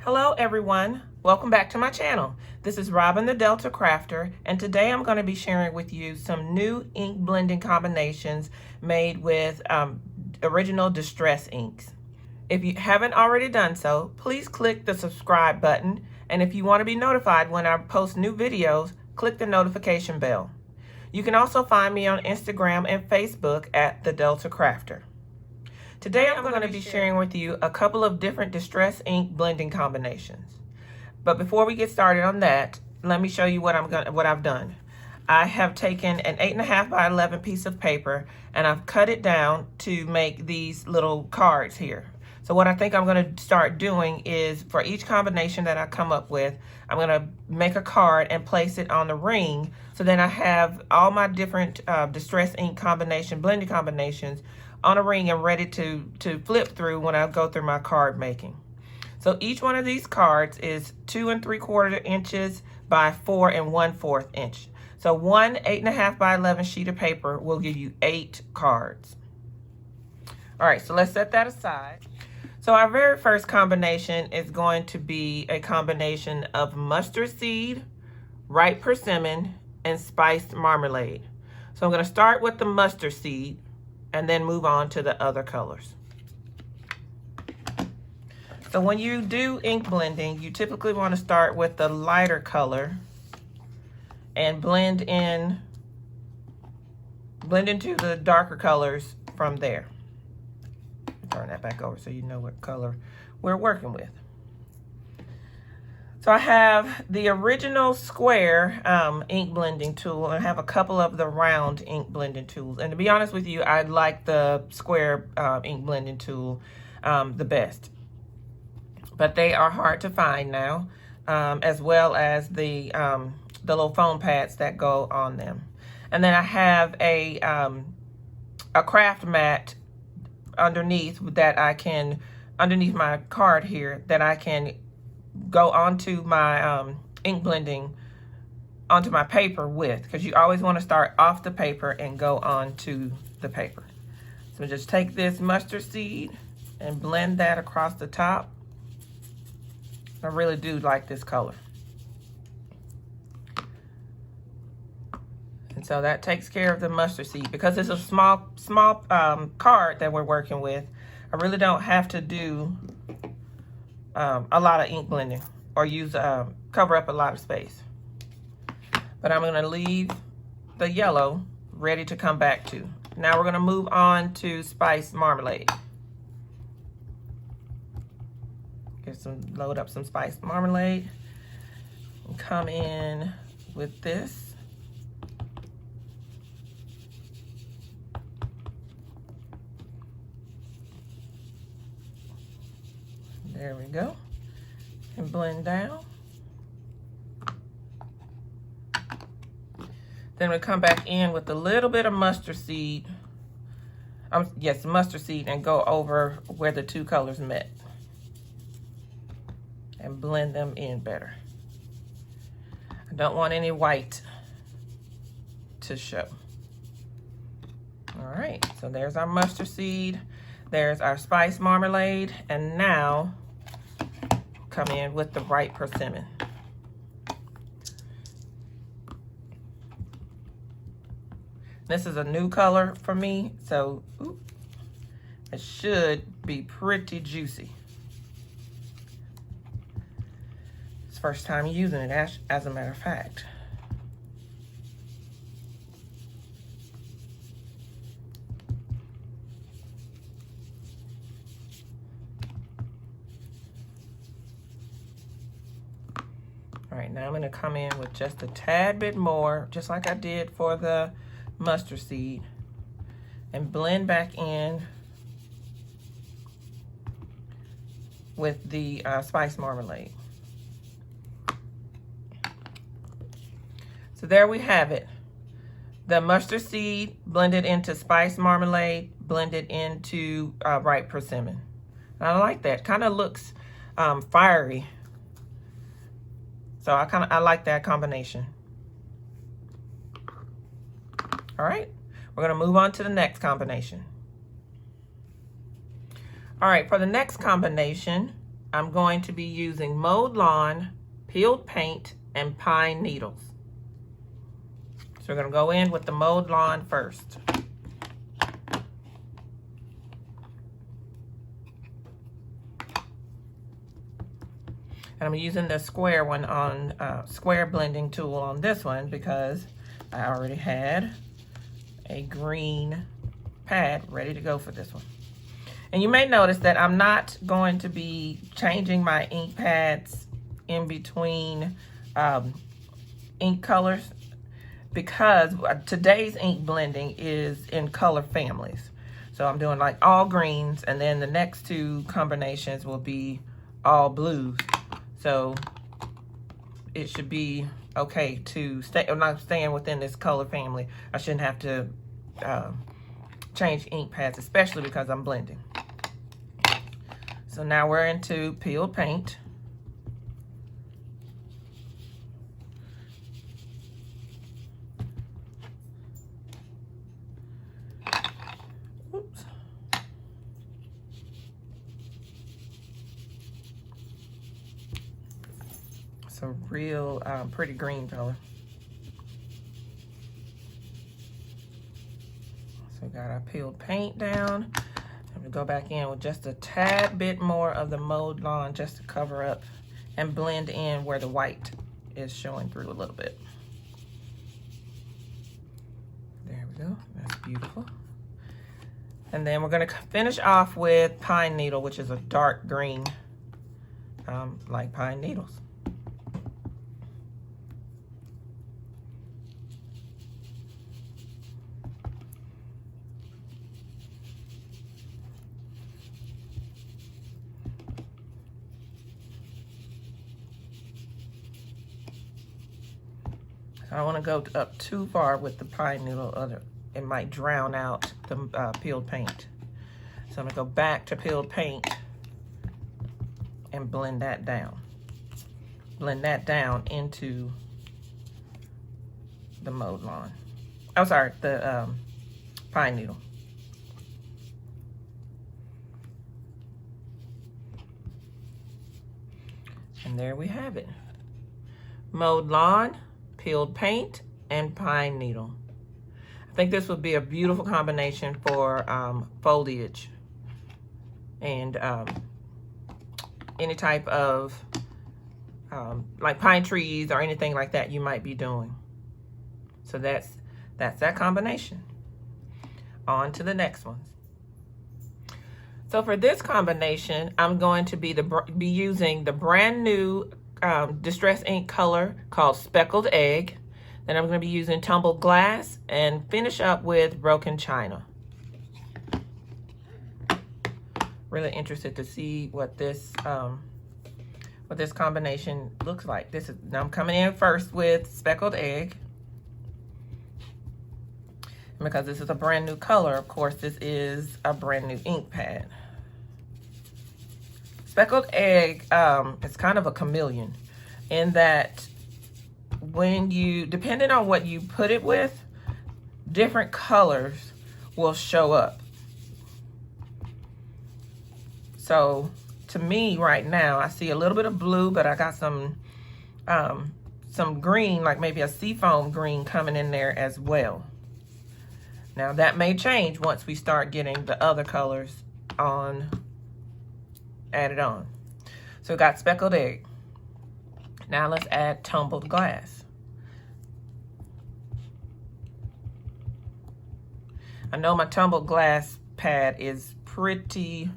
Hello everyone, welcome back to my channel. This is Robin the Delta Crafter, and today I'm going to be sharing with you some new ink blending combinations made with original distress inks. If you haven't already done so, please click the subscribe button, and if you want to be notified when I post new videos, click the notification bell. You can also find me on Instagram and Facebook at the Delta Crafter. Today I'm going to be sharing with you a couple of different distress ink blending combinations. But before we get started on that, let me show you what I've done. I have taken an 8.5 by 11 piece of paper and I've cut it down to make these little cards here. So what I think I'm going to start doing is for each combination that I come up with, I'm going to make a card and place it on the ring. So then I have all my different distress ink blending combinations on a ring and ready to flip through when I go through my card making. So each one of these cards is 2 3/4 inches by 4 1/4 inch. So one 8.5 by 11 sheet of paper will give you 8 cards. All right, so let's set that aside. So our very first combination is going to be a combination of mustard seed, ripe persimmon, and spiced marmalade. So I'm going to start with the mustard seed and then move on to the other colors. So when you do ink blending, you typically want to start with the lighter color and blend into the darker colors from there. Turn that back over so you know what color we're working with. So I have the original square ink blending tool, and I have a couple of the round ink blending tools. And to be honest with you, I like the square ink blending tool the best. But they are hard to find now, as well as the little foam pads that go on them. And then I have a craft mat underneath my card here that I can go onto my ink blending onto my paper with, because you always want to start off the paper and go onto the paper. So just take this mustard seed and blend that across the top. I really do like this color. And so that takes care of the mustard seed. Because it's a small card that we're working with, I really don't have to do a lot of ink blending or cover up a lot of space. But I'm going to leave the yellow ready to come back to. Now we're going to move on to spiced marmalade. Load up some spiced marmalade and come in with this. There we go. And blend down. Then we come back in with a little bit of mustard seed. Mustard seed, and go over where the two colors met. And blend them in better. I don't want any white to show. All right, so there's our mustard seed. There's our spiced marmalade, and now come in with the ripe persimmon. This is a new color for me, so it should be pretty juicy. It's first time using it, as a matter of fact. All right, now I'm going to come in with just a tad bit more, just like I did for the mustard seed, and blend back in with the spiced marmalade. So there we have it. The mustard seed blended into spiced marmalade, blended into ripe persimmon. And I like that. Kind of looks fiery. So I like that combination. All right, we're gonna move on to the next combination. All right, for the next combination, I'm going to be using mowed lawn, peeled paint, and pine needles. So we're going to go in with the mowed lawn first. And I'm using the square one on square blending tool on this one because I already had a green pad ready to go for this one. And you may notice that I'm not going to be changing my ink pads in between ink colors because today's ink blending is in color families. So I'm doing like all greens, and then the next two combinations will be all blues. So it should be okay to stay, I'm not staying within this color family. I shouldn't have to change ink pads, especially because I'm blending. So now we're into peeled paint. Oops. It's a real pretty green color. So we got our peeled paint down. I'm gonna go back in with just a tad bit more of the mowed lawn just to cover up and blend in where the white is showing through a little bit. There we go, that's beautiful. And then we're gonna finish off with pine needle, which is a dark green, like pine needles. I don't want to go up too far with the pine needle, it might drown out the peeled paint. So I'm going to go back to peeled paint and blend that down. Blend that down into the mowed lawn. Oh, sorry, the pine needle. And there we have it. Mowed lawn, peeled paint, and pine needle. I think this would be a beautiful combination for foliage and any type of like pine trees or anything like that you might be doing. So that's that combination. On to the next one. So for this combination, I'm going to be using the brand new Distress ink color called Speckled Egg. Then I'm going to be using Tumbled Glass and finish up with Broken China. Really interested to see what this combination looks like. Now I'm coming in first with Speckled Egg. And because this is a brand new color, of course, this is a brand new ink pad. Speckled Egg is kind of a chameleon in that when depending on what you put it with, different colors will show up. So to me right now, I see a little bit of blue, but I got some green, like maybe a seafoam green coming in there as well. Now that may change once we start getting the other colors added on. So we got Speckled Egg. Now let's add Tumbled Glass. I know my Tumbled Glass pad is pretty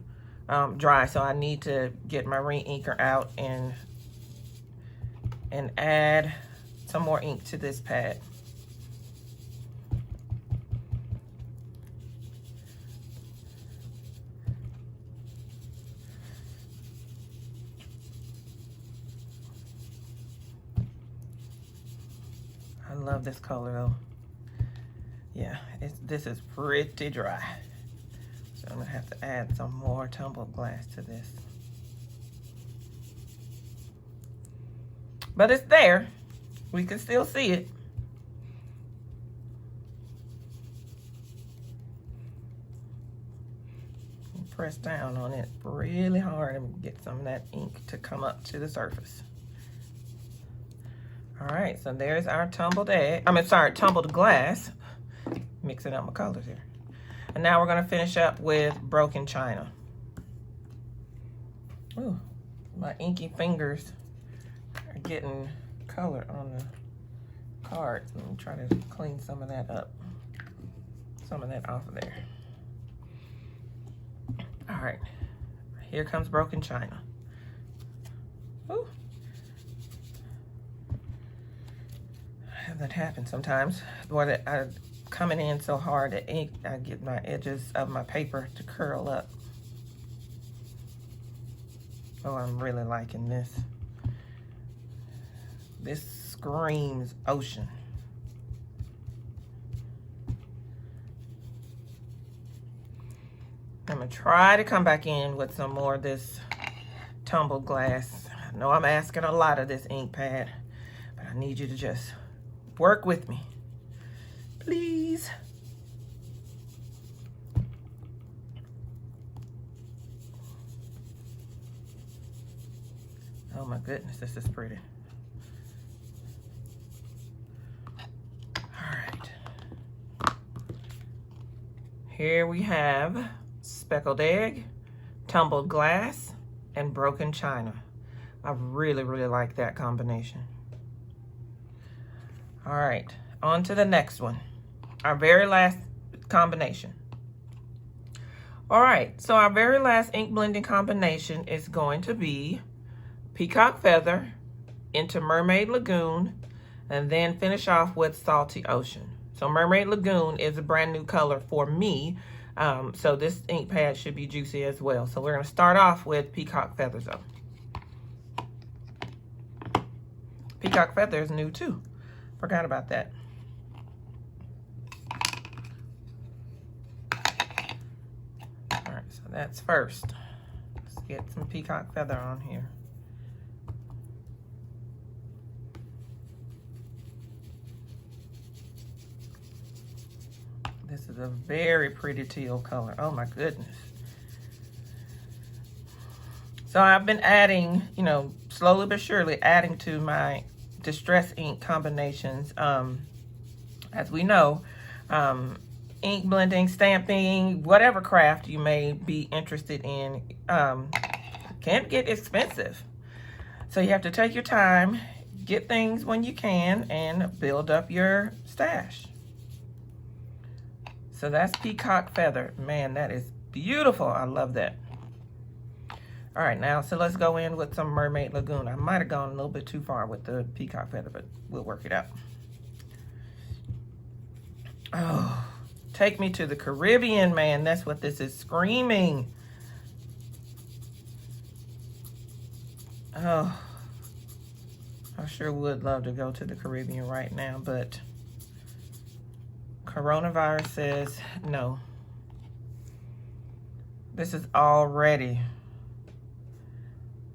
dry, so I need to get my re-inker out and add some more ink to this pad. I love this color though. Yeah, this is pretty dry. So I'm gonna have to add some more Tumbled Glass to this. But it's there. We can still see it. press down on it really hard and get some of that ink to come up to the surface. All right, so there's our tumbled egg. Tumbled glass. Mixing up my colors here. And now we're gonna finish up with broken china. Ooh, my inky fingers are getting color on the card. Let me try to clean some of that up. Some of that off of there. All right, here comes broken china. Ooh. That happens sometimes. Where I'm coming in so hard that ink, I get my edges of my paper to curl up. Oh, I'm really liking this. This screams ocean. I'm gonna try to come back in with some more of this tumbled glass. I know I'm asking a lot of this ink pad, but I need you to just work with me, please. Oh my goodness, this is pretty. All right. Here we have speckled egg, tumbled glass, and broken china. I really, really like that combination. All right, on to the next one. Our very last combination. All right, so our very last ink blending combination is going to be Peacock Feather into Mermaid Lagoon, and then finish off with Salty Ocean. So Mermaid Lagoon is a brand new color for me, so this ink pad should be juicy as well. So we're gonna start off with Peacock Feathers though. Peacock Feather is new too. Forgot about that. All right, so that's first. Let's get some Peacock Feather on here. This is a very pretty teal color. Oh my goodness. So I've been adding, you know, slowly but surely adding to my distress ink combinations. As we know, ink blending, stamping, whatever craft you may be interested in can get expensive. So you have to take your time, get things when you can, and build up your stash. So that's Peacock Feather. Man, that is beautiful. I love that. All right, now, so let's go in with some Mermaid Lagoon. I might have gone a little bit too far with the Peacock Feather, but we'll work it out. Oh, take me to the Caribbean, man. That's what this is screaming. Oh, I sure would love to go to the Caribbean right now, but coronavirus says no. This is already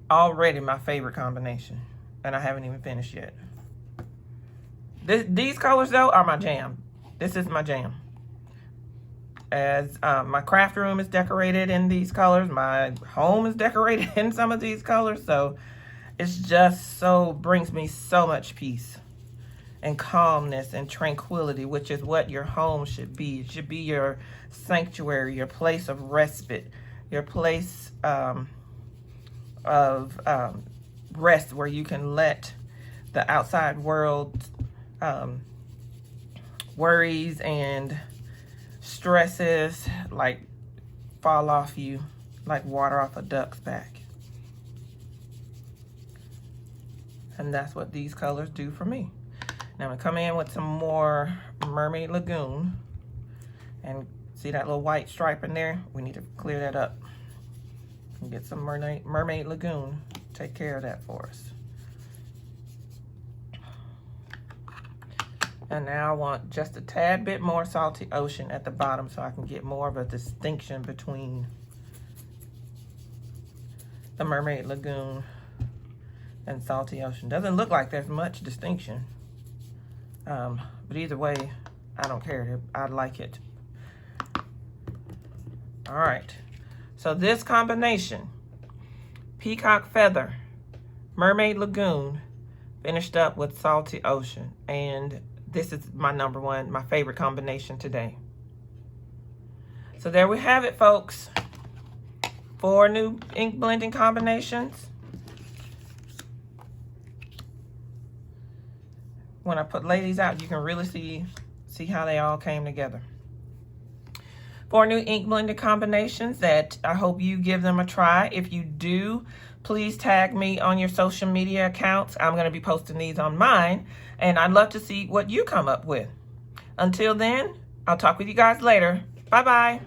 my favorite combination, and I haven't even finished yet. These colors though are my jam. This is my jam. As my craft room is decorated in these colors, my home is decorated in some of these colors, so it's just brings me so much peace and calmness and tranquility, which is what your home should be. It should be your sanctuary, your place of respite, your place of rest, where you can let the outside world worries and stresses like fall off you like water off a duck's back. And that's what these colors do for me. Now I'm gonna come in with some more Mermaid Lagoon, and see that little white stripe in there? We need to clear that up and get some Mermaid Lagoon. Take care of that for us. And now I want just a tad bit more Salty Ocean at the bottom so I can get more of a distinction between the Mermaid Lagoon and Salty Ocean. Doesn't look like there's much distinction. But either way, I don't care. I like it. All right. So this combination, Peacock Feather, Mermaid Lagoon, finished up with Salty Ocean. And this is my number one, my favorite combination today. So there we have it, folks. 4 new ink blending combinations. When I lay these out, you can really see how they all came together. 4 new ink blending combinations that I hope you give them a try. If you do, please tag me on your social media accounts. I'm going to be posting these on mine, and I'd love to see what you come up with. Until then, I'll talk with you guys later. Bye-bye.